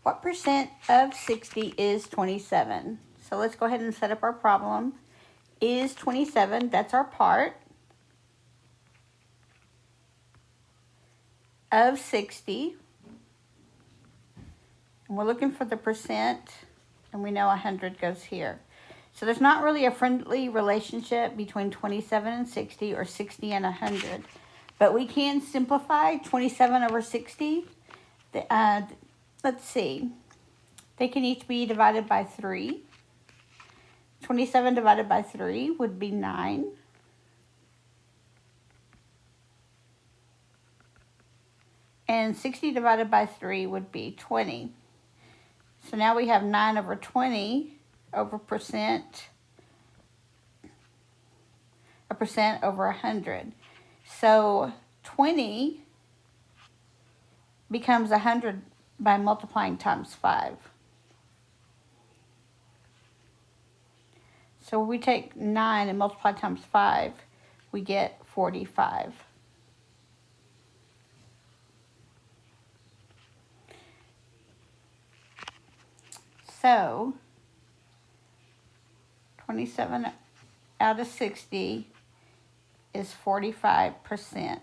What percent of 60 is 27? So let's go ahead and set up our problem. Is 27, that's our part, of 60. And we're looking for the percent, and we know 100 goes here. So there's not really a friendly relationship between 27 and 60 or 60 and 100. But we can simplify 27 over 60. Let's see. They can each be divided by 3. 27 divided by 3 would be 9. And 60 divided by 3 would be 20. So now we have 9 over 20 over percent, a percent over 100. So 20 becomes 100 by multiplying times 5. So we take 9 and multiply times 5, we get 45. So 27 out of 60 is 45%.